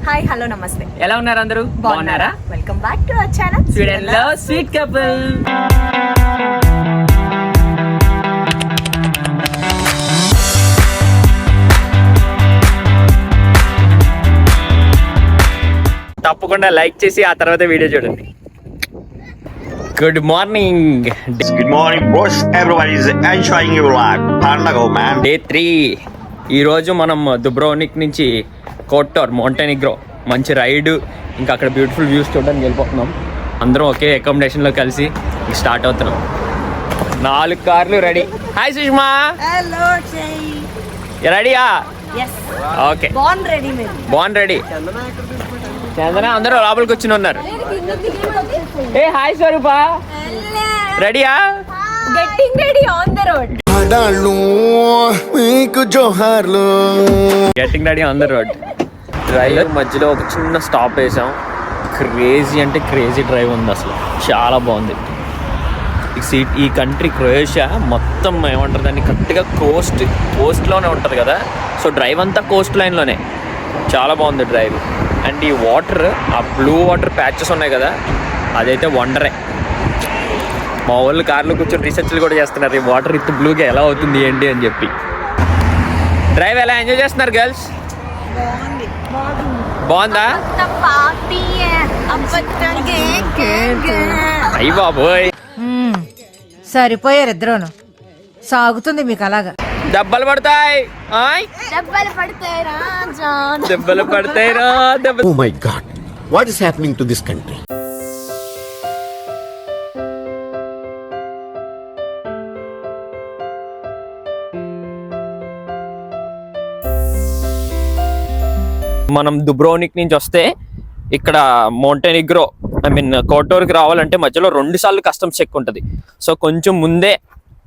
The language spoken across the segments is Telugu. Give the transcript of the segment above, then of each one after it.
హాయ్ హలో నమస్తే, ఎలా ఉన్నారు అందరూ? బాగున్నారా? Welcome back to our channel Sweden లో స్వీట్ కపుల్. తప్పకుండా లైక్ చేసి ఆ తర్వాత వీడియో చూడండి. Good morning. Good morning, boss. Everybody is enjoying your life. Pandago, man. Day 3. ఈరోజు మనం దుబ్రోనిక్ నుంచి కోటోర్ మౌంటెనిగ్రో మంచి రైడ్, ఇంకా అక్కడ బ్యూటిఫుల్ వ్యూస్ చూడడానికి వెళ్ళిపోతున్నాం. అందరం ఒకే అకామిడేషన్లో కలిసి స్టార్ట్ అవుతున్నాం. 4 కార్లు రెడీ. హాయ్ సుష్మా. హలో రెడీయా? ఎస్, ఓకే, బాన్ రెడీ. చందన అందరూ లోపలికి వచ్చి ఉన్నారు. ఏ హాయ్ స్వరూప, రెడీయా? Getting ready on the road. Getting ready on the road. Drive మధ్యలో ఒక చిన్న స్టాప్ వేసాం. క్రేజీ అంటే క్రేజీ డ్రైవ్ ఉంది, అసలు చాలా బాగుంది. ఈ కంట్రీ క్రొయేషియా మొత్తం ఏమంటారు దాన్ని, కరెక్ట్గా కోస్ట్లోనే ఉంటుంది కదా. సో డ్రైవ్ అంతా కోస్ట్ లైన్లోనే, చాలా బాగుంది డ్రైవ్. అండ్ ఈ వాటర్, ఆ బ్లూ వాటర్ ప్యాచెస్ ఉన్నాయి కదా, అదైతే వండరే. మా వాళ్ళు కార్లో కూర్చొని రీసెర్చ్లు కూడా చేస్తున్నారు, ఈ వాటర్ ఇంత బ్లూగా ఎలా అవుతుంది ఏంటి అని చెప్పి. డ్రైవ్ ఎలా ఎంజాయ్ చేస్తున్నారు గర్ల్స్? బాగుందా? అయ్యి బాబోయ్, సరిపోయారు ఇద్దరును. సాగుతుంది మీకు అలాగా. దెబ్బలు పడతాయి, దెబ్బలు పడతాయి రా. Oh my God, what is happening to this country? మనం దుబ్రోనిక్ నుంచి వస్తే ఇక్కడ మౌంటెనిగ్రో కోటోర్కి రావాలంటే మధ్యలో 2 సార్లు కస్టమ్స్ చెక్ ఉంటుంది. సో కొంచెం ముందే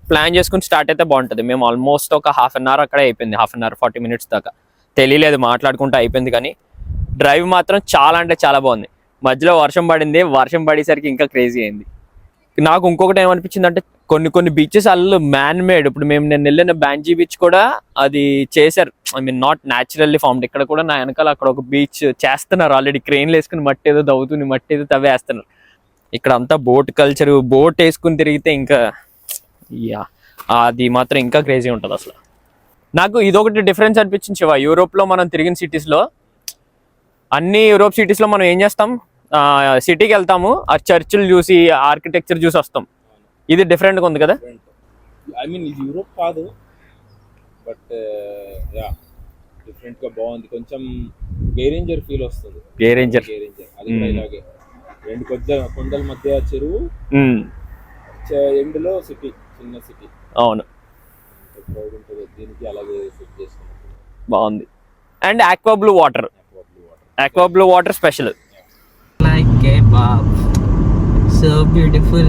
ప్లాన్ చేసుకుని స్టార్ట్ అయితే బాగుంటుంది. మేము ఆల్మోస్ట్ ఒక హాఫ్ అన్ అవర్ అక్కడే అయిపోయింది, హాఫ్ అన్ అవర్ 40 minutes దాకా తెలియలేదు, మాట్లాడుకుంటూ అయిపోయింది. కానీ డ్రైవ్ మాత్రం చాలా అంటే చాలా బాగుంది. మధ్యలో వర్షం పడింది, వర్షం పడేసరికి ఇంకా క్రేజీ అయింది. నాకు ఇంకొకటి ఏమనిపించింది అంటే, కొన్ని బీచెస్ అల్లు మ్యాన్ మేడ్. ఇప్పుడు నేను వెళ్ళిన బ్యాంజీ బీచ్ కూడా అది చేశారు, నాట్ న్యాచురల్లీ ఫార్మ్డ్. ఇక్కడ కూడా నా వెనకాల అక్కడ ఒక బీచ్ చేస్తున్నారు ఆల్రెడీ, క్రెయిన్లు వేసుకుని మట్టి ఏదో దవ్వుతుంది, మట్టి ఏదో తవ్వేస్తున్నారు. ఇక్కడ అంతా బోట్ కల్చరు, బోట్ వేసుకుని తిరిగితే ఇంకా అది మాత్రం ఇంకా క్రేజీ ఉంటుంది అసలు. నాకు ఇదొకటి డిఫరెన్స్ అనిపించింది శివ. యూరోప్లో మనం తిరిగిన సిటీస్లో, అన్ని యూరోప్ సిటీస్లో మనం ఏం చేస్తాం, సిటీకి వెళ్తాము, ఆ చర్చిలు చూసి ఆర్కిటెక్చర్ చూసి వస్తాం. ఇది డిఫరెంట్గా ఉంది కదా. ఐ మీన్ ఇది యూరోప్ కాదు, బట్ యా డిఫరెంట్ గా బాగుంది. కొంచెం గేరేంజర్ ఫీల్ వస్తుంది. గేరేంజర్ అది కూడా ఇలాగే 2 కొండల మధ్య చెరువు, ఎండ్లో సిటీ, చిన్న సిటీ. అవును, దీనికి అలాగే సెట్ చేసుకున్నాం, బాగుంది. And aqua blue water special. Like a wow, so beautiful,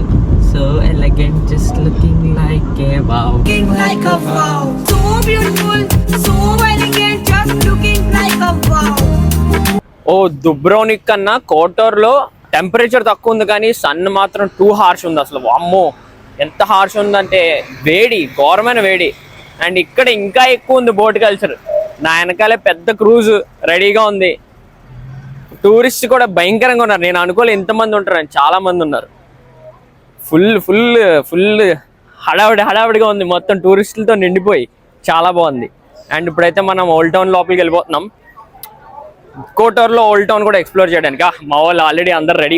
so elegant, just looking like a wow. Looking like a wow, so beautiful, so elegant, just looking like a wow. ఓ దుబ్రోనిక్ కన్నా కోటోర్లో టెంపరేచర్ తక్కువ ఉంది, కానీ సన్ మాత్రం టూ హార్ష్ ఉంది అసలు. అమ్మో ఎంత హార్ష్ ఉందంటే, వేడి, ఘోరమైన వేడి. అండ్ ఇక్కడ ఇంకా ఎక్కువ ఉంది బోట్ కల్చర్. నా వెనకాలే పెద్ద క్రూజ్ రెడీగా ఉంది. టూరిస్ట్ కూడా భయంకరంగా ఉన్నారు. నేను అనుకోలే ఇంతమంది ఉంటారని, చాలా మంది ఉన్నారు. ఫుల్ హడావిడిగా ఉంది, మొత్తం టూరిస్టులతో నిండిపోయి చాలా బాగుంది. అండ్ ఇప్పుడైతే మనం ఓల్డ్ టౌన్ లోపలికి వెళ్ళిపోతున్నాం, కోటోర్లో ఓల్డ్ టౌన్ కూడా ఎక్స్ప్లోర్ చేయడానికి. మా వాళ్ళు ఆల్రెడీ అందరు రెడీ.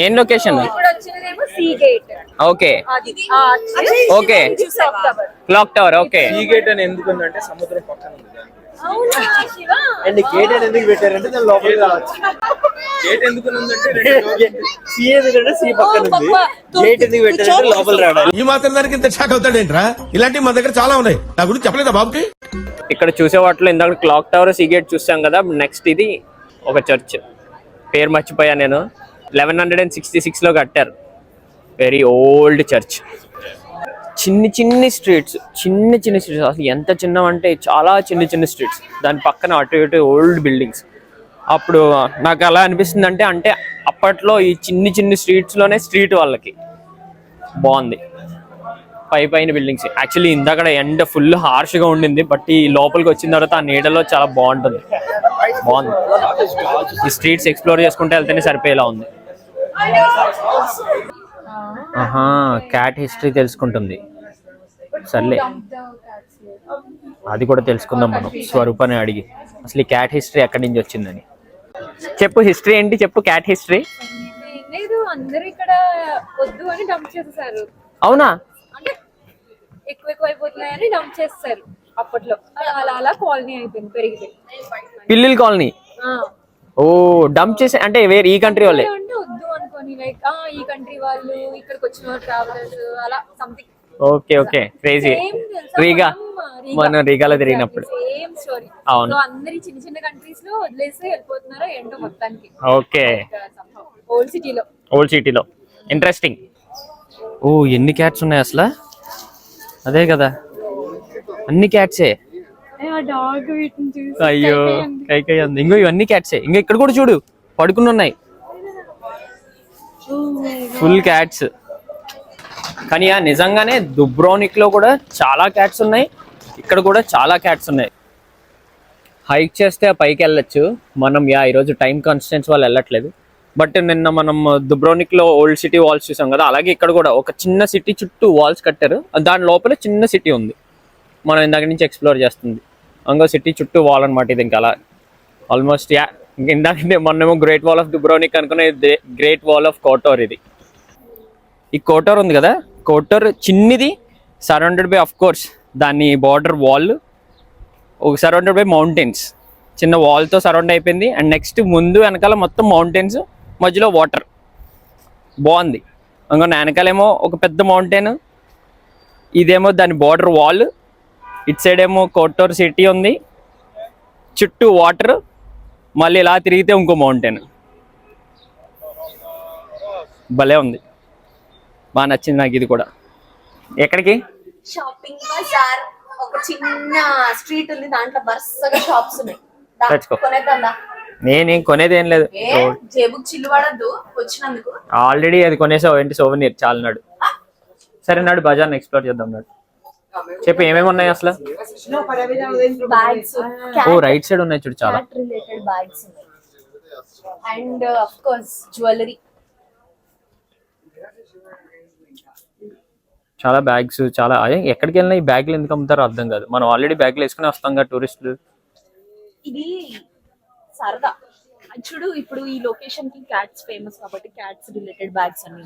ఏం location? Okay okay, clock tower. Okay, ఈ గేట్ అని ఎందుకంటే సముద్రం పక్కన ఉంది. అండ్ గేట్ అని ఎందుకు పెట్టారంటే దాని లోపలికి రావచ్చు. గేట్ ఎందుకు సి పక్కన ఉంది, గేట్ ఎందుకు పెట్టారంటే లోపల రావడానికి. ఈ మాత్రం దానికి ఇంత షాక్ అవుతాడేంట్రా? ఇలాంటివి మా దగ్గర చాలా ఉన్నాయి, నా గురించి చెప్పలేదా బాబుకి? ఇక్కడ చూసే వాటిలో ఇందాక క్లాక్ టవర్, సీ గేట్ చూసాం కదా. నెక్స్ట్ ఇది ఒక చర్చ్, పేరు మర్చిపోయా నేను. 1166లో కట్టారు, వెరీ ఓల్డ్ చర్చ్. చిన్ని స్ట్రీట్స్ అసలు ఎంత చిన్నవంటే చాలా చిన్న స్ట్రీట్స్. దాని పక్కన అటు ఇటు ఓల్డ్ బిల్డింగ్స్. అప్పుడు నాకు అలా అనిపిస్తుంది అంటే అప్పట్లో ఈ చిన్ని స్ట్రీట్స్లోనే స్ట్రీట్ వాళ్ళకి బాగుంది. పైన బిల్డింగ్స్. యాక్చువల్లీ ఇందాక ఎండ ఫుల్ హార్ష్ గా ఉండింది, బట్ ఈ లోపలికి వచ్చిన తర్వాత ఆ నీడలో చాలా బాగుంటుంది. ఈ స్ట్రీట్స్ ఎక్స్ప్లోర్ చేసుకుంటే వెళ్తేనే సరిపోయేలా ఉంది. ఆహా, క్యాట్ హిస్టరీ తెలుసుకుంటుంది. సర్లే, అది కూడా తెలుసుకుందాం మనం స్వరూపాన్ని అడిగి, అసలు ఈ క్యాట్ హిస్టరీ ఎక్కడి నుంచి వచ్చిందని. చెప్పు, హిస్టరీ ఏంటి చెప్పు, క్యాట్ హిస్టరీ. లేదు, అందరూ ఇక్కడ వద్దు అని డంప్ చేసేసారు. అవునా? అంటే ఎక్కువ అయిపోతున్నాయని డంప్ చేస్తారు అప్పట్లో. అలా కాలనీ అయిపోయింది, పెరిగిపోయింది. పిల్లిల్ కాలనీ. ఓ, డంప్ చేసే అంటే వేరే ఈ కంట్రీ వాళ్ళే అంటే వద్దు అనుకోని, లైక్ ఈ కంట్రీ వాళ్ళు ఇక్కడికి వచ్చిన ట్రావెలర్స్ అలా something. Okay okay, crazy. Riga, మనం రీగాలో తిరిగినప్పుడు సేమ్ స్టోరీ. అవును, అందరి చిన్న కంట్రీస్ లో వదిలేసి వెళ్ళిపోతున్నారో ఏంటో మొత్తానికి. ఓకే, ఓల్డ్ సిటీలో ఇంట్రెస్టింగ్. ఓ, ఎన్ని క్యాట్స్ ఉన్నాయి అసలు? అదే కదా, అన్ని క్యాట్సే. అయ్యో, కై ఉంది. ఇంకో ఇవన్నీ క్యాట్సే. ఇంకా ఇక్కడ కూడా చూడు, పడుకుని ఉన్నాయి ఫుల్ క్యాట్స్. కానీ నిజంగానే దుబ్రోనిక్ లో కూడా చాలా క్యాట్స్ ఉన్నాయి, ఇక్కడ కూడా చాలా క్యాట్స్ ఉన్నాయి. హైక్ చేస్తే ఆ పైకి వెళ్ళొచ్చు మనం. ఈరోజు టైం కాన్స్టెన్స్ వాళ్ళు వెళ్ళట్లేదు. బట్ నిన్న మనం దుబ్రోనిక్ లో ఓల్డ్ సిటీ వాల్స్ చూసాం కదా, అలాగే ఇక్కడ కూడా ఒక చిన్న సిటీ చుట్టూ వాల్స్ కట్టారు, దాని లోపల చిన్న సిటీ ఉంది. మనం ఇందాక నుంచి ఎక్స్ప్లోర్ చేస్తుంది. ఇంకో సిటీ చుట్టూ వాల్ అనమాట ఇది. ఇంకా అలా ఆల్మోస్ట్ ఇందాక మొన్నేమో గ్రేట్ వాల్ ఆఫ్ దుబ్రోనిక్ అనుకునే, గ్రేట్ వాల్ ఆఫ్ కోటోర్ ఇది. ఈ కోటోర్ ఉంది కదా, కోటోర్ చిన్నది, సరౌండెడ్ బై ఆఫ్ కోర్స్ దాని బార్డర్ వాల్, ఒక సరౌండెడ్ బై మౌంటైన్స్, చిన్న వాల్తో సరౌండ్ అయిపోయింది. అండ్ నెక్స్ట్ ముందు వెనకాల మొత్తం మౌంటైన్స్, మధ్యలో వాటర్. బాగుంది. ఇంకో వెనకాలేమో ఒక పెద్ద మౌంటైన్, ఇదేమో దాని బార్డర్ వాల్, ఇటు సైడ్ ఏమో కోటోర్ సిటీ ఉంది, చుట్టూ వాటర్, మళ్ళీ ఇలా తిరిగితే ఇంకో మౌంటైన్. భలే ఉంది, బాగా నచ్చింది నాకు ఇది కూడా. ఎక్కడికి? షాపింగ్ బజార్, ఒక చిన్న స్ట్రీట్ ఉంది, దాంట్లో వరుసగా షాప్స్ ఉన్నాయి. నేనేం కొనేది ఏం లేదు, జేబుకి చిల్లు పడద్దు వచ్చినందుకు. ఆల్రెడీ అది కొనేసావు ఏంటి, సోవెనీర్ చాలు. నాడు సరే, నాడు బజార్ని ఎక్స్ప్లోర్ చేద్దాం. నాడు చెప్పు, ఏమేమి ఉన్నాయి అసలు? బ్యాగ్స్, ఓ రైట్ సైడ్ ఉన్నాయి చూడు, చాలా రిలేటెడ్ బ్యాగ్స్ ఉన్నాయి. And of course jewellery. చాలా బ్యాగ్స్, చాలా. అదే ఎక్కడికి వెళ్ళినా ఈ బ్యాగ్లు ఎందుకు అమ్ముతారో అర్థం కాదు. మనం ఆల్రెడీ బ్యాగ్లు వేసుకుని వస్తాం కదా టూరిస్టులు. ఇది సరదా చూడు. ఇప్పుడు ఈ లొకేషన్ కి క్యాట్స్ ఫేమస్ కాబట్టి క్యాట్స్ రిలేటెడ్ బ్యాగ్స్ అన్ని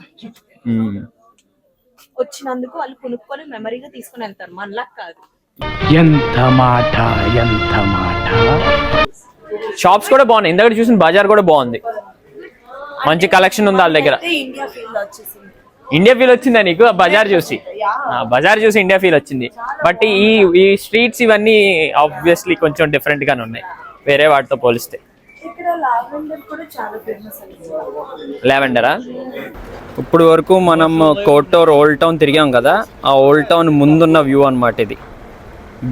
వచ్చినందుకు వాళ్ళు కొనుక్కొని మెమరీగా తీసుకుని వెళ్తారు, మనలా కాదు. ఎంత మాట, ఎంత మాట. షాప్స్ కూడా బాగున్నాయి. ఇందాక చూసిన బజార్ కూడా బాగుంది, మంచి కలెక్షన్ ఉంది వాళ్ళ దగ్గర. ఇండియా ఫీల్ వచ్చేసింది. ఇండియా ఫీల్ వచ్చిందా నీకు బజార్ చూసి? బజార్ చూసి ఇండియా ఫీల్ వచ్చింది. బట్ ఈ స్ట్రీట్స్ ఇవన్నీ ఆబ్వియస్లీ కొంచెం డిఫరెంట్ గానే ఉన్నాయి వేరే వాటితో పోలిస్తే. లావెండరా? ఇప్పుడు వరకు మనం కోటోర్ ఓల్డ్ టౌన్ తిరిగాం కదా, ఆ ఓల్డ్ టౌన్ ముందున్న వ్యూ అన్నమాట ఇది.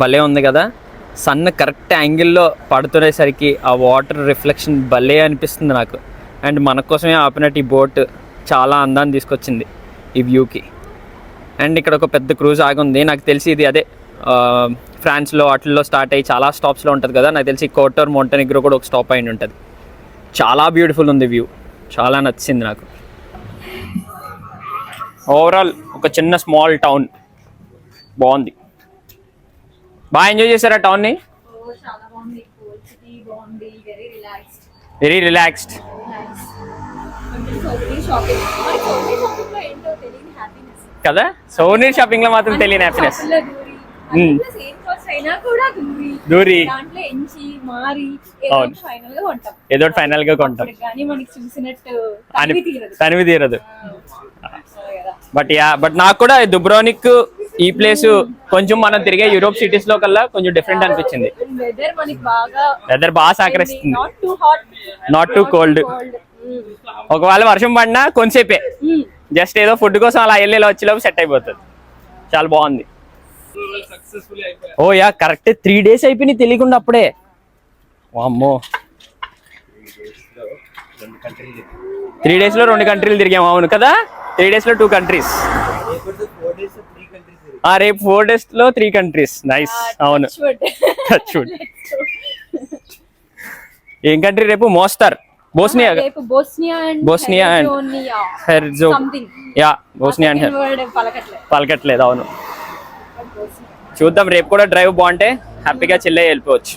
భలే ఉంది కదా, సన్ కరెక్ట్ యాంగిల్లో పడుతునేసరికి ఆ వాటర్ రిఫ్లెక్షన్ భలే అనిపిస్తుంది నాకు. అండ్ మన కోసమే ఆపినట్టు ఈ బోట్ చాలా అందాన్ని తీసుకొచ్చింది ఈ వ్యూకి. అండ్ ఇక్కడ ఒక పెద్ద క్రూజ్ ఆగి ఉంది. నాకు తెలిసి ఇది అదే ఫ్రాన్స్లో వాటిల్లో స్టార్ట్ అయ్యి చాలా స్టాప్స్లో ఉంటుంది కదా. నాకు తెలిసి కోటోర్ మోంటెనిగ్రో కూడా ఒక స్టాప్ అయి ఉంటుంది. చాలా బ్యూటిఫుల్ ఉంది వ్యూ, చాలా నచ్చింది నాకు. ఓవరాల్ ఒక చిన్న స్మాల్ టౌన్, బాగుంది. బాగా ఎంజాయ్ చేశారా టౌన్ని? వెరీ రిలాక్స్డ్ కదా. సోవెనీర్ షాపింగ్ లో మాత్రం తెలియని హ్యాపీనెస్. దూరి ఏదో ఫైనల్ గా కొంటాం, తనివి తీరదు. బట్ నాకు కూడా దుబ్రోనిక్ ఈ ప్లేస్ కొంచెం మనం తిరిగే యూరోప్ సిటీస్ లో కల్లా కొంచెం డిఫరెంట్ అనిపించింది. వెదర్ బాగా సహకరిస్తుంది, నాట్ టూ కోల్డ్. ఒకవేళ వర్షం పడినా కొంచెంసేపే, జస్ట్ ఏదో ఫుడ్ కోసం అలా వెళ్ళి వచ్చేలోపు సెట్ అయిపోతుంది. చాలా బాగుంది. ఓ యా, కరెక్ట్ 3 days అయిపోయినాయి తెలియకుండా అప్పుడే. వామ్మో, 3 days లో 2 కంట్రీలు తిరిగాము. అవును కదా, 3 days లో 2 countries. రేపు 4 days లో 3 countries. నైస్. అవును, ఏం కంట్రీ రేపు? Mostar, Bosnia and Herzegovina. Yeah, Bosnia and పలకట్లేదు. అవును, చూద్దాం. రేపు కూడా డ్రైవ్ బాగుంటే హ్యాపీగా చిల్లే వెళ్ళిపోవచ్చు.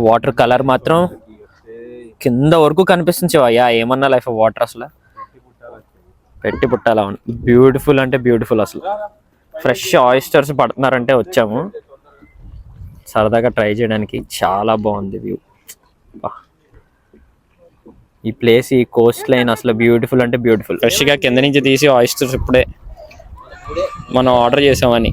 వాటర్ కలర్ మాత్రం కింద వరకు కనిపిస్తుంది శివయ్యా. ఏమన్నా లైఫ్ వాటర్ అసలు పెట్టి పుట్టాలా. బ్యూటిఫుల్ అంటే బ్యూటిఫుల్. అసలు ఫ్రెష్ ఆయిస్టర్స్ పడుతున్నారంటే వచ్చాము సరదాగా ట్రై చేయడానికి. చాలా బాగుంది వ్యూ. ఈ ప్లేస్, ఈ కోస్ట్ లైన్ అసలు బ్యూటిఫుల్ అంటే బ్యూటిఫుల్. ఫ్రెష్గా కింద నుంచి తీసి ఆయిస్టర్స్ ఇప్పుడే మనం ఆర్డర్ చేసామని.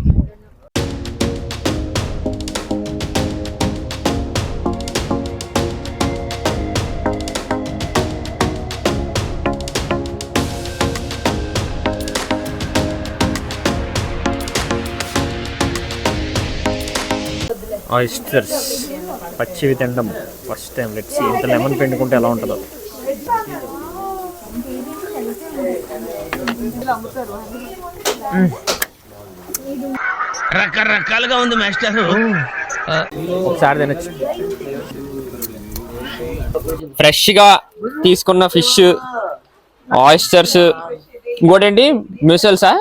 ఆయిస్టర్స్ పచ్చివి తినడం ఫస్ట్ టైం. లెట్స్ సీ ఇంత లెమన్ పిండుకుంటే ఎలా ఉంటుందో. రకరకాలుగా ఉంది మాస్టర్. ఒకసారి తినచ్చు. ఫ్రెష్గా తీసుకున్న ఫిష్, ఆయిస్టర్స్, ఇంకోటేంటి మ్యూసల్సా.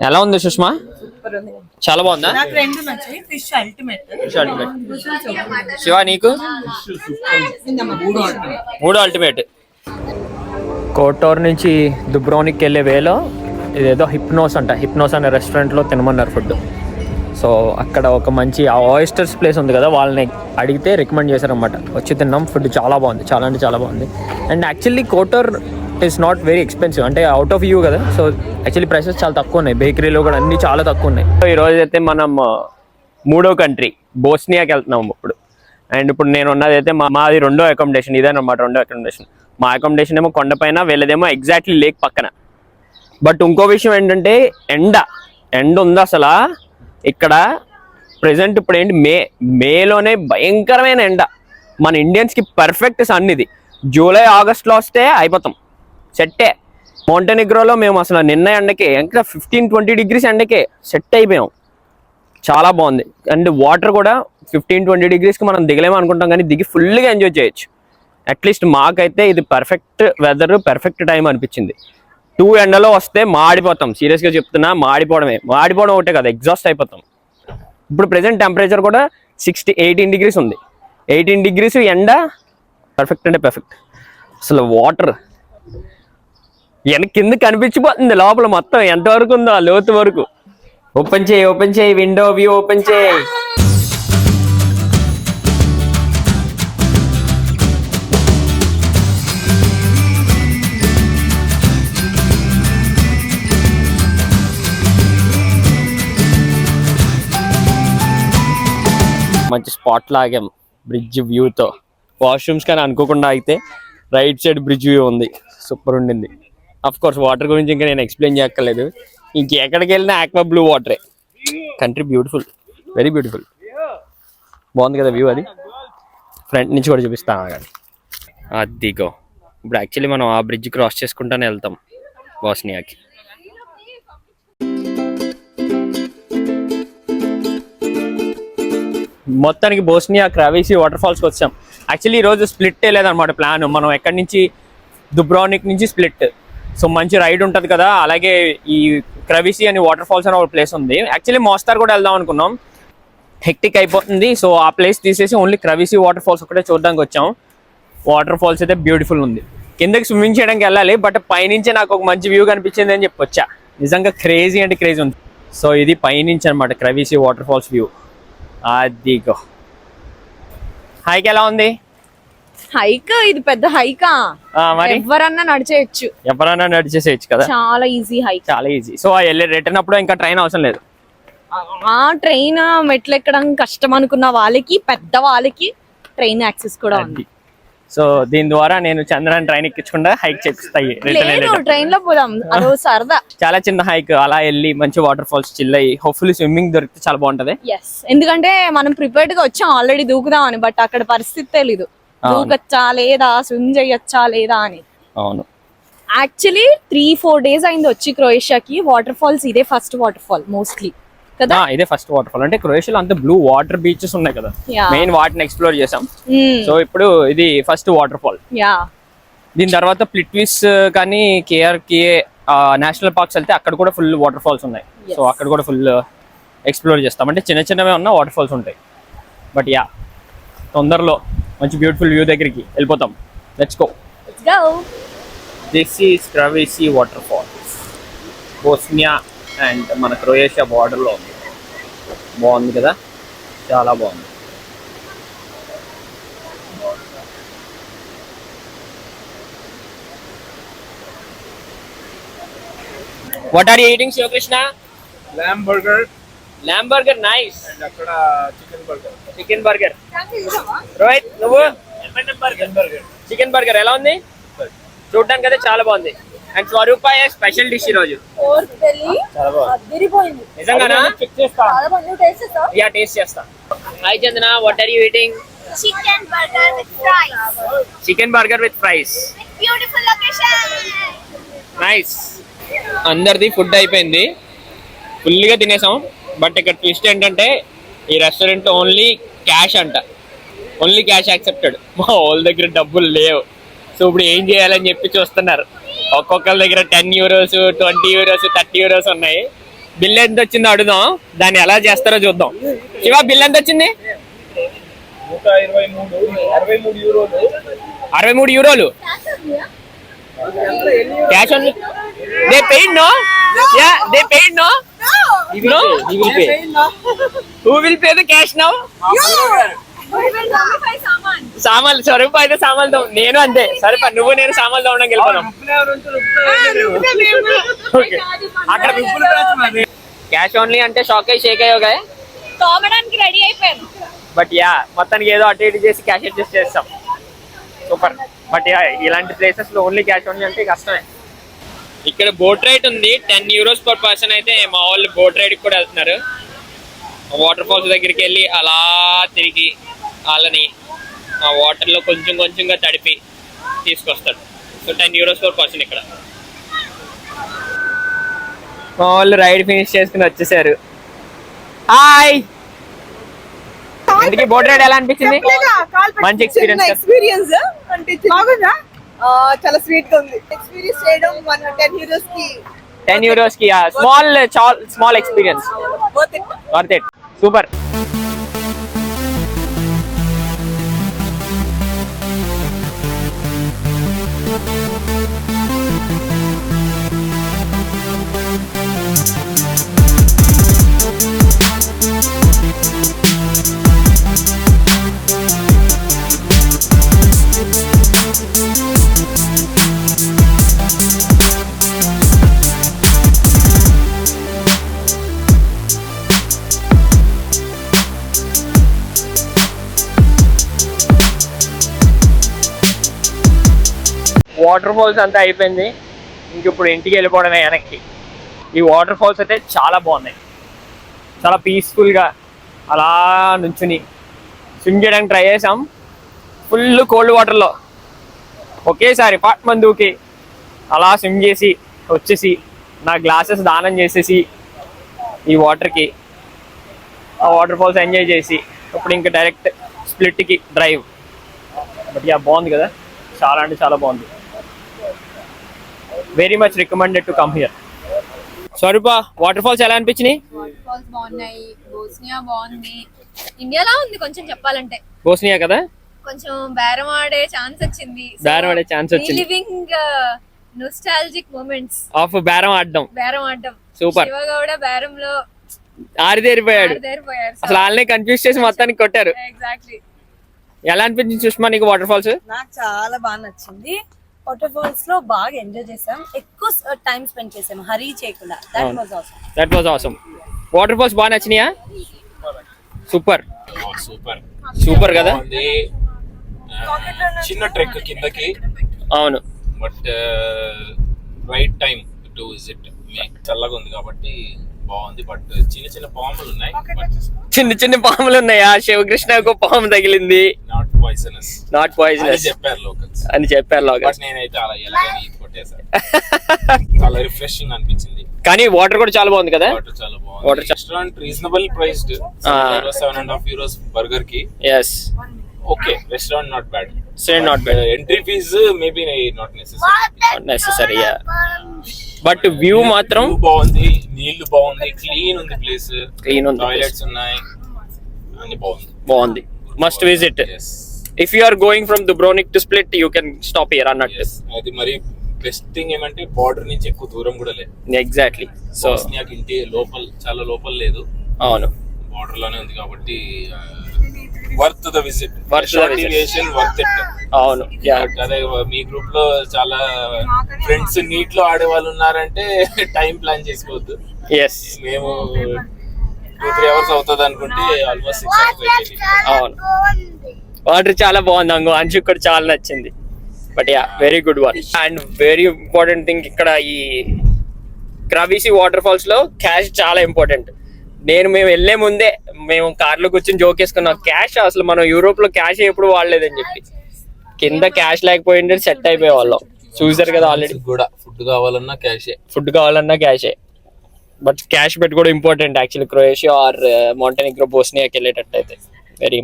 ఎలా ఉంది సుష్మా? చాలా బాగుందా? Fish ultimate. శివ నీకు? 3 అల్టిమేట్. కోటోర్ నుంచి దుబ్రోనిక్ వెళ్ళే వేలో ఇదేదో హిప్నోస్ అంట. హిప్నోస్ అనే రెస్టారెంట్లో తినమన్నారు ఫుడ్. సో అక్కడ ఒక మంచి ఆయిస్టర్స్ ప్లేస్ ఉంది కదా, వాళ్ళని అడిగితే రికమెండ్ చేశారనమాట. వచ్చి తిన్నాం. ఫుడ్ చాలా బాగుంది, చాలా అంటే చాలా బాగుంది. And actually Kotor it's not very expensive, అంటే అవుట్ ఆఫ్ యూ కదా. సో యాక్చువల్లీ ప్రైసెస్ చాలా తక్కువ ఉన్నాయి. బేకరీలో కూడా అన్ని చాలా తక్కువ ఉన్నాయి. సో ఈరోజు అయితే మనం 3వ కంట్రీ బోస్నియాకి వెళ్తున్నాము ఇప్పుడు. అండ్ ఇప్పుడు నేను ఉన్నదైతే మాది 2వ అకామిడేషన్. ఇదేనమాట 2వ అకామిడేషన్. మా అకామిడేషన్ ఏమో కొండపైన, వీళ్ళదేమో ఎగ్జాక్ట్లీ లేక్ పక్కన. బట్ ఇంకో విషయం ఏంటంటే ఎండ ఉంది అసలు ఇక్కడ ప్రెసెంట్. ఇప్పుడు ఏంటి మేలోనే భయంకరమైన ఎండ. మన ఇండియన్స్కి పర్ఫెక్ట్ సన్ ఇది. జూలై ఆగస్ట్లో వస్తే అయిపోతాం సెట్టే. మోంటెనిగ్రోలో మేము అసలు నిన్న ఎండకే ఇంకా 15-20 degrees ఎండకే సెట్ అయిపోయాం. చాలా బాగుంది. అండ్ వాటర్ కూడా 15-20 degreesకి మనం దిగలేము అనుకుంటాం, కానీ దిగి ఫుల్గా ఎంజాయ్ చేయొచ్చు. అట్లీస్ట్ మాకైతే ఇది పర్ఫెక్ట్ వెదర్, పర్ఫెక్ట్ టైం అనిపించింది. 2 ఎండలో వస్తే మాడిపోతాం. సీరియస్గా చెప్తున్నా, మాడిపోవడం ఒకటే కదా, ఎగ్జాస్ట్ అయిపోతాం. ఇప్పుడు ప్రెసెంట్ టెంపరేచర్ కూడా 18 degrees ఉంది. 18 degrees ఎండ, పర్ఫెక్ట్ అంటే పర్ఫెక్ట్. అసలు వాటర్ కింద కనిపించిపోతుంది, లోపల మొత్తం ఎంతవరకు ఉందో ఆ లోతు వరకు. ఓపెన్ చేయి విండో వ్యూ ఓపెన్ చేయి. మంచి స్పాట్ లాగాం బ్రిడ్జ్ వ్యూతో. వాష్రూమ్స్ కానీ అనుకోకుండా అయితే రైట్ సైడ్ బ్రిడ్జ్ వ్యూ ఉంది. సూపర్ ఉండింది. అఫ్ కోర్స్ వాటర్ గురించి ఇంకా నేను ఎక్స్ప్లెయిన్ చేయక్కర్లేదు. ఇంకెక్కడికి వెళ్ళినా ఆక్వా బ్లూ వాటరే. Country beautiful, very beautiful. బాగుంది కదా వ్యూ. అది ఫ్రంట్ నుంచి కూడా చూపిస్తాను కానీ. అదిగో ఇప్పుడు యాక్చువల్లీ మనం ఆ బ్రిడ్జ్ క్రాస్ చేసుకుంటానే వెళ్తాం బోస్నియాకి. మొత్తానికి బోస్నియా క్రావిసీ వాటర్ ఫాల్స్కి వచ్చాం. యాక్చువల్లీ ఈరోజు స్ప్లిట్ లేదనమాట ప్లాన్. మనం ఎక్కడి నుంచి దుబ్రోనిక్ నుంచి స్ప్లిట్. సో మంచి రైడ్ ఉంటుంది కదా. అలాగే ఈ క్రావిసీ అని వాటర్ ఫాల్స్ అని ఒక ప్లేస్ ఉంది. యాక్చువల్లీ మోస్తార్ కూడా వెళ్దాం అనుకున్నాం, హెక్టిక్ అయిపోతుంది. సో ఆ ప్లేస్ తీసేసి ఓన్లీ క్రావిసీ వాటర్ ఫాల్స్ ఒకటే చూడడానికి వచ్చాం. వాటర్ ఫాల్స్ అయితే బ్యూటిఫుల్ ఉంది. కిందకి స్విమ్మింగ్ చేయడానికి వెళ్ళాలి, బట్ పైనుంచి నాకు ఒక మంచి వ్యూ కనిపించింది అని చెప్పి వచ్చా. నిజంగా క్రేజీ అంటే క్రేజీ ఉంది. సో ఇది పైనుంచి అనమాట క్రావిసీ వాటర్ ఫాల్స్ వ్యూ. అదిగో హైక్ ఎలా ఉంది? హైక్ ఇది పెద్ద హైకా? మరి ఎవరన్నా నడిచేసేయచ్చు కదా, చాలా ఈజీ హైక్, చాలా ఈజీ. సో రిటర్న్ అప్పుడు ఇంకా ట్రైన్ అవసరం లేదు. ట్రైన్ మెట్లు ఎక్కడం కష్టం అనుకున్న వాళ్ళకి, పెద్ద వాళ్ళకి ట్రైన్ యాక్సెస్ కూడా ఉంది. సో దీని ద్వారా నేను చంద్రాన్ని ట్రైన్ ఎక్కించకుండా హైక్ చేపిస్తాయి లేదు ట్రైన్ లో పోదాం, అదో సరదా. చాలా చిన్న హైక్, అలా వెళ్ళి మంచి వాటర్ ఫాల్స్ చిల్ అయ్యి హోప్ఫుల్లీ స్విమ్మింగ్ దొరికితే చాలా బాగుంటది. ఎస్, ఎందుకంటే మనం ప్రిపేర్డ్ గా వచ్చాం ఆల్రెడీ దూకుదాం అని, బట్ అక్కడ పరిస్థితి తెలీదు దూకొచ్చా లేదా, స్విమ్ చేయొచ్చా లేదా అని. అవును, యాక్చువల్లీ 3-4 days అయింది వచ్చి క్రొయేషియాకి. వాటర్ ఫాల్స్ ఇదే ఫస్ట్ వాటర్ ఫాల్ మోస్ట్లీ కదా. ఇదే ఫస్ట్ వాటర్ ఫాల్. అంటే క్రొయేషియాలో అంతా బ్లూ వాటర్ బీచెస్ ఉన్నాయి కదా, Yeah. మెయిన్ వాటిని ఎక్స్ప్లోర్ చేసాం. సో ఇప్పుడు ఇది ఫస్ట్ వాటర్ ఫాల్. యా, దీని తర్వాత ప్లిట్విస్ కానీ కేఆర్కే నేషనల్ పార్క్స్ వెళ్తే అక్కడ కూడా ఫుల్ వాటర్ ఫాల్స్ ఉన్నాయి. సో అక్కడ కూడా ఫుల్ ఎక్స్ప్లోర్ చేస్తాం. అంటే చిన్న చిన్నవే ఉన్న వాటర్ ఫాల్స్ ఉంటాయి. బట్ యా, తొందరలో మంచి బ్యూటిఫుల్ వ్యూ దగ్గరికి వెళ్ళిపోతాం. Let's go. This is Kravice waterfalls, Bosnia and మన క్రొయేషియా బార్డర్లో ఉంది. బాగుంది కదా, చాలా బాగుంది. What are you eating Shivakrishna? Lamb burger lamb burger, nice. And అక్కడ చికెన్ బర్గర్. రోహిత్ నువ్వు? చికెన్ బర్గర్ ఎలా ఉంది? చూడడానికి అయితే చాలా బాగుంది. అండ్ స్వరూప స్పెషల్ డిష్ ఈ రోజు. నిజంగానా? యా, టేస్ట్ చేస్తా. Hi Chandana, what are you eating? Chicken burger with fries. Chicken burger with fries. Beautiful location. Nice. అందరిది ఫుడ్ అయిపోయింది, ఫుల్గా తినేసాం. బట్ ఇక్కడ ట్విస్ట్ ఏంటంటే ఈ రెస్టారెంట్ ఓన్లీ క్యాష్ అంట, ఓన్లీ క్యాష్ యాక్సెప్టెడ్. మా వాళ్ళ దగ్గర డబ్బులు లేవు. సో ఇప్పుడు ఏం చేయాలని చెప్పి చూస్తున్నారు. ఒక్కొక్కరి దగ్గర 10 euros, 20 euros, 30 euros ఉన్నాయి. బిల్ ఎంత వచ్చిందో అడుగుదాం, దాన్ని ఎలా చేస్తారో చూద్దాం. శివ, బిల్ ఎంత వచ్చింది? 63 యూరోలు. 63 యూరోలు cash only. They paid no? Yeah, they paid no? No? He will pay. Who will pay the cash now? సామాన్లు స్వరూప అయితే సామాన్లు, నేను అంతే. స్వరూప నువ్వు నేను సామాన్లు తోమడానికి వెళ్ళిపోదాం. అక్కడ క్యాష్ ఓన్లీ అంటే షాక్ అయ్యి షేక్ అయ్యోగా తోమడానికి రెడీ అయిపోయాను. బట్ యా, మొత్తానికి ఏదో అటు ఇటు చేసి క్యాష్ అడ్జస్ట్ చేస్తాం. సూపర్. బట్ యా, ఇలాంటి ప్లేసెస్ లో ఓన్లీ క్యాష్ ఓన్లీ అంటే కష్టమే. ఇక్కడ బోట్ రైడ్ ఉంది, 10 euros per person. అయితే మా వాళ్ళు బోట్ రైడ్కి కూడా వెళ్తున్నారు. వాటర్ ఫాల్స్ దగ్గరికి వెళ్ళి అలా తిరిగి వాళ్ళని ఆ వాటర్లో కొంచెం కొంచెంగా తడిపి తీసుకొస్తాడు. సో 10 euros per person ఇక్కడ. మా వాళ్ళు రైడ్ ఫినిష్ చేసుకుని వచ్చేసారు. హాయ్, ఇంతకీ బోట్ రైడ్ ఎలా అనిపించింది? మంచి ఎక్స్పీరియన్స్ అంటే బాగుందా? చాలా స్వీట్ గా ఉంది. ఎక్స్పీరియన్స్ చేయడం 10 euros కి 10 euros కి small experience. Worth it. Super. Waterfalls అంతా అయిపోయింది, ఇంక ఇప్పుడు ఇంటికి వెళ్ళిపోవడమే వెనక్కి. ఈ వాటర్ ఫాల్స్ అయితే చాలా బాగున్నాయి, చాలా పీస్ఫుల్గా అలా నుంచుని స్విమ్ చేయడానికి ట్రై చేసాం. ఫుల్ కోల్డ్ వాటర్లో ఒకేసారి పాట్ దూకి అలా స్విమ్ చేసి వచ్చేసి నా గ్లాసెస్ దానం చేసేసి ఈ వాటర్కి ఆ వాటర్ ఫాల్స్ ఎంజాయ్ చేసి ఇప్పుడు ఇంకా డైరెక్ట్ స్ప్లిట్కి డ్రైవ్. బట్ యా, బాగుంది కదా, చాలా అంటే చాలా బాగుంది. Very much recommended to come here. Swarupa, waterfalls ఎలా అనిపించినాయి? వాటర్ ఫాల్స్ బాగున్నాయి, బోస్నియా బాగుంది, ఇండియాలా ఉంది కొంచెం చెప్పాలంటే. బోస్నియా కదా, కొంచెం బేరం ఆడే ఛాన్స్ వచ్చింది. లివింగ్ నోస్టాల్జిక్ మూమెంట్స్ ఆఫ్ బేరం ఆడడం. సూపర్. శివ గౌడ బేరంలో ఆరిదేరిపోయాడు. అసలు వాళ్ళని కన్ఫ్యూజ్ చేసి మొత్తానికి కొట్టారు. ఎగ్జాక్ట్లీ. ఎలా అనిపించింది సుష్మా నీకు వాటర్ ఫాల్స్? నాకు చాలా బాగా నచ్చింది. వాటర్ ఫాల్స్ లో బాగా ఎంజాయ్ చేసాం, ఎక్కువ టైం స్పెండ్ చేసాం, హరీ చేయకుండా. That was awesome. Waterfalls బాగా నచ్చినాయా? సూపర్ సూపర్ సూపర్ కదా. చిన్న ట్రెక్ కిందకి, అవును. But right time to visit. చల్లగా ఉంది కాబట్టి బాగుంది. బట్ చిన్న చిన్న పాములు ఉన్నాయి, బట్ చిన్న చిన్న పాములు ఉన్నాయా? శివకృష్ణకు పాము తగిలింది. నాట్ పాయిజనస్ చెప్పారు లోకల్స్ అని చెప్పారు బట్ నేనైతే అలా ఎలాగైనా ఈత కొట్టేసాను. చాలా రిఫ్రెషింగ్ అనిపించింది. కానీ వాటర్ కూడా చాలా బాగుంది కదా. వాటర్ చాలా బాగుంది. రెస్టారెంట్ రీజనబుల్ ప్రైస్డ్, €7.5 బర్గర్ కి. yes okay, restaurant not bad. not bad. Entry fee maybe not necessary but view మాత్రం బాగుంది, నీళ్లు బాగుంది, క్లీన్ ఉంది ప్లేస్, క్లీన్ ఉంది, టాయిలెట్స్ ఉన్నాయి, అన్ని బాగుంది. Must visit. If you are going from Dubrovnik to Split you can stop here అన్నట్టు. అది మరి బెస్ట్ థింగ్ ఏమంటే బార్డర్ నుంచి ఎక్కువ దూరం కూడా లేదు. ఎగ్జాక్ట్లీ. సో ఇంటి లోపల, చాలా లోపల లేదు, అవును, బార్డర్ లోనే ఉంది కాబట్టి worth the visit. Worth it. అవును. అదే మీ గ్రూప్ లో చాలా ఫ్రెండ్స్ నీట్ లో ఆడే వాళ్ళు ఉన్నారంటే టైం ప్లాన్ చేసుకోవద్దు. ఎస్, మేము 2-3 hours అవుతుంది అనుకుంటే ఆల్మోస్ట్ 6 hours అయిపోయింది. అవును, వాటర్ చాలా బాగుంది. అంశుకు కూడా చాలా నచ్చింది. But yeah, very good one. And very important thing ఇక్కడ ఈ క్రవిసి వాటర్ ఫాల్స్ లో క్యాష్ చాలా ఇంపార్టెంట్. మేము వెళ్లే ముందే మేము కార్లో కూర్చొని జోక్ వేసుకున్నాం, క్యాష్ అసలు మనం యూరోప్ లో క్యాష్ ఎప్పుడు వాడలేదని చెప్పి. కింద క్యాష్ లేకపోయింటే సెట్ అయిపోయే వాళ్ళం. చూసారు కదా ఆల్రెడీ. కూడా ఫుడ్ కావాలన్నా క్యాషే. బట్ క్యాష్ పెట్టుకోవడం important actually Croatia or Montenegro, బోస్నియాకి వెళ్ళేటట్టు అయితే వెరీ.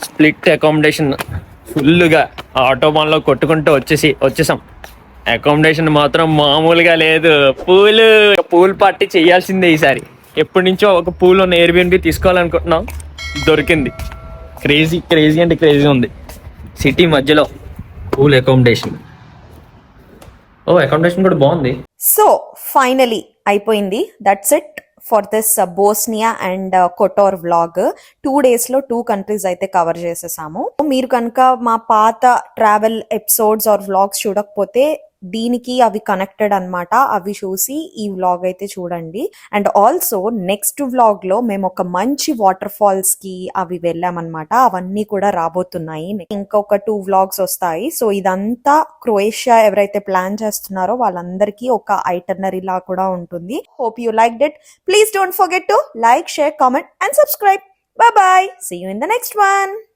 స్ప్లిట్ అకామిడేషన్ ఫుల్గా ఆటోబాన్లో కొట్టుకుంటూ వచ్చేసాం. అకామిడేషన్ మాత్రం మామూలుగా లేదు. పూల్ పార్టీ చేయాల్సిందే ఈసారి. ఎప్పటి నుంచో ఒక పూల్ ఉన్న ఎయిర్బిఎన్బి తీసుకోవాలనుకుంటున్నాం, దొరికింది. క్రేజీ అంటే క్రేజీ ఉంది. సిటీ మధ్యలో పూల్ అకామిడేషన్. అకామిడేషన్ కూడా బాగుంది. సో ఫైనలీ అయిపోయింది. That's it for this Bosnia and Kotor vlog. 2 days లో 2 countries అయితే కవర్ చేసేసాము. మీరు కనుక మా పాత ట్రావెల్ ఎపిసోడ్స్ ఆర్ వ్లాగ్స్ చూడకపోతే దీనికి అవి కనెక్టెడ్ అన్నమాట. అవి చూసి ఈ వ్లాగ్ అయితే చూడండి. అండ్ ఆల్సో నెక్స్ట్ వ్లాగ్ లో మేము ఒక మంచి వాటర్ ఫాల్స్ కి అవి వెళ్ళామన్నమాట. అవన్నీ కూడా రాబోతున్నాయి. ఇంకొక 2 వ్లాగ్స్ వస్తాయి. సో ఇదంతా క్రొయేషియా ఎవరైతే ప్లాన్ చేస్తున్నారో వాళ్ళందరికీ ఒక ఐటనరీ లా కూడా ఉంటుంది. Hope you liked it. Please don't forget to like, share, comment and subscribe. Bye bye. See you in the next one.